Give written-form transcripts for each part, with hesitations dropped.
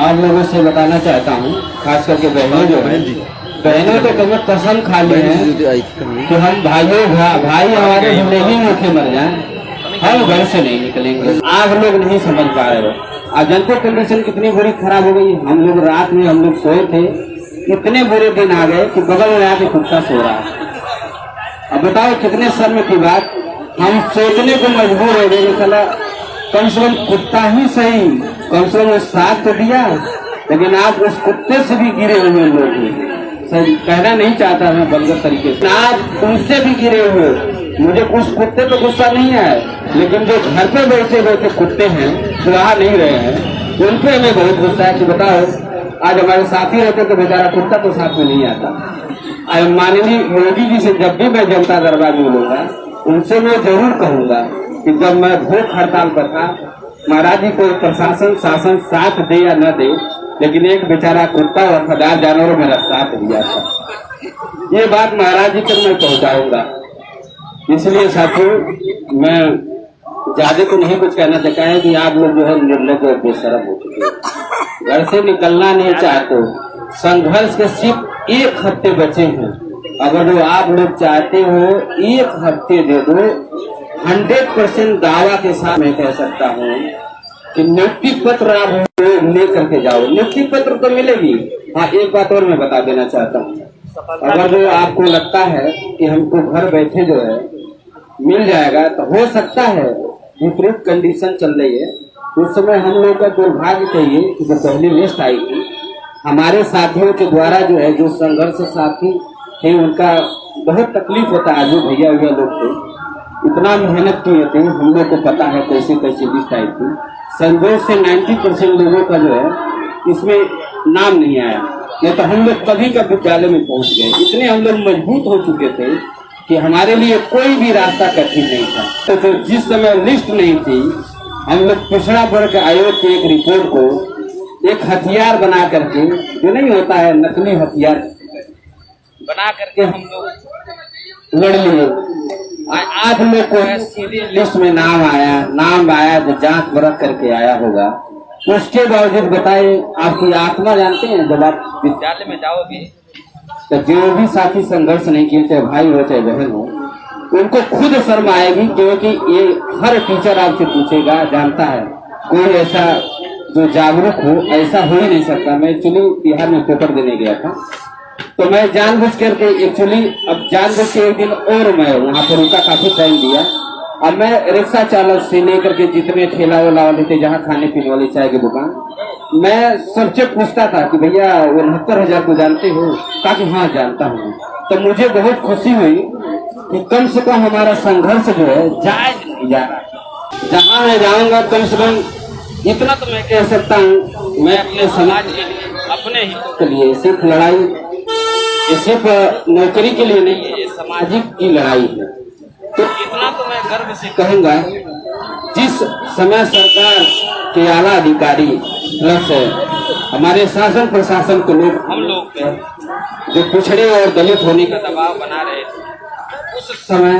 आप लोगों से बताना चाहता हूँ, खास करके बहनों जो है, बहनों तो कभी कसम खा ली है कि हम भाई हमारे जिंदगी में भूखे मर जाएं, हम घर से नहीं निकलेंगे। आप लोग नहीं समझ पा रहे हो। अब जनता कंडीशन कितनी बुरी खराब हो गई। हम लोग रात में हम लोग सोए थे, इतने बुरे दिन आ गए कि बगल में आके कुत्ता सो रहा है। अब बताओ कितने शर्म की बात, हम सोचने को मजबूर हो गए। चला कम से कम कुत्ता ही सही, कम से कम साथ तो दिया, लेकिन आप उस कुत्ते से भी गिरे हुए लोग हैं। सही कहना नहीं चाहता मैं बलगर तरीके से, आप उनसे भी गिरे हुए। मुझे कुछ कुत्ते पे गुस्सा नहीं है, लेकिन जो घर पे बैठे बैठे कुत्ते हैं जो आ नहीं रहे हैं, उन पे हमें बहुत गुस्सा है कि बताओ आज हमारे साथी रहते तो बेचारा कुत्ता तो साथ में नहीं आता। माननीय मोदी जी से जब भी मैं जनता दरबार में मिलूंगा, उनसे मैं जरूर कहूंगा कि जब मैं भूख हड़ताल पर था, महाराज जी को प्रशासन शासन साथ दे या न दे, लेकिन एक बेचारा कुत्ता वफादार जानवर मेरा साथ दिया था। ये बात महाराज जी तक मैं पहुंचाऊंगा। इसलिए साथियों मैं ज्यादा तो नहीं कुछ कहना चाहता है कि आप लोग जो है निर्लज और बेशरम हो चुके हैं, घर से निकलना नहीं चाहते। संघर्ष के सिर्फ 1 हफ्ते बचे हैं। अगर जो आप लोग चाहते हो 1 हफ्ते दे दो, 100% दावा के साथ मैं कह सकता हूँ कि नियुक्ति पत्र आप ले करके जाओ। नियुक्ति पत्र तो मिलेगी। हाँ, एक बात और मैं बता देना चाहता हूँ, अगर जो आपको लगता है कि हमको घर बैठे जो है मिल जाएगा, तो हो सकता है विपरीत कंडीशन चल रही है। उस समय हम लोग का दुर्भाग्य चाहिए कि जो पहली लिस्ट आई थी, हमारे साथियों के द्वारा जो है, जो संघर्ष साथी थे, उनका बहुत तकलीफ होता है। जो भैया लोग थे, इतना मेहनत किए थे, हम लोग को पता है कैसे कैसे लिस्ट आई थी। संजोग से 90% लोगों का जो है इसमें नाम नहीं आया, नहीं तो हम लोग कभी का विद्यालय में पहुंच गए। इतने हम लोग मजबूत हो चुके थे कि हमारे लिए कोई भी रास्ता कठिन नहीं था। तो जिस समय लिस्ट नहीं थी, हम लोग पिछड़ा वर्ग आयोग की एक रिपोर्ट को एक हथियार बना करके, जो नहीं होता है नकली हथियार बना करके हम लोग लड़ लिए। आप लोग को सीधी लिस्ट में नाम आया जो जांच परख करके आया होगा। उसके बावजूद बताए, आपकी आत्मा जानते हैं, जब आप विद्यालय में जाओगे तो जो भी साथी संघर्ष नहीं किए, चाहे भाई हो चाहे बहन हो, उनको खुद शर्म आएगी, क्योंकि ये हर टीचर आपसे पूछेगा, जानता है कोई ऐसा जो जागरूक हो, ऐसा हो ही नहीं सकता। मैं एक्चुअली बिहार में पेपर देने गया था, तो मैं जानबूझ करके एक दिन और मैं वहाँ पर रुका, काफी टाइम दिया। अब मैं रिक्शा चालक से लेकर के जितने ठेला वाला वाले थे, जहाँ खाने पीने वाली चाय की दुकान, मैं सबसे पूछता था कि भैया 69,000 को जानते हो? कहा कि हाँ जानता हूँ। तो मुझे बहुत खुशी हुई कि कम से कम हमारा संघर्ष जो है जायज नहीं जा रहा। जहाँ मैं जाऊँगा कम से कम इतना तो मैं कह सकता हूँ, मैं अपने समाज के लिए, अपने हितों के लिए, सिर्फ लड़ाई ये सिर्फ नौकरी के लिए नहीं है, ये सामाजिक की लड़ाई है। तो इतना तो मैं गर्व से कहूँगा, जिस समय सरकार के आला अधिकारी प्लस हमारे शासन प्रशासन के लोग हम लोग पे जो पिछड़े और दलित होने का दबाव बना रहे थे, उस समय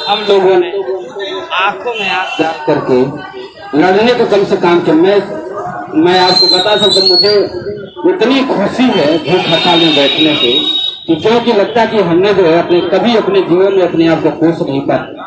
हम लोगों ने आंखों में आंख डाल करके लड़ने को कम से काम किया। मैं आपको बता सकता हूँ, मुझे इतनी खुशी है भूख हड़ताल में बैठने से, कि क्योंकि लगता है कि हमने जो है कभी अपने जीवन में अपने आप को खुश नहीं पाया।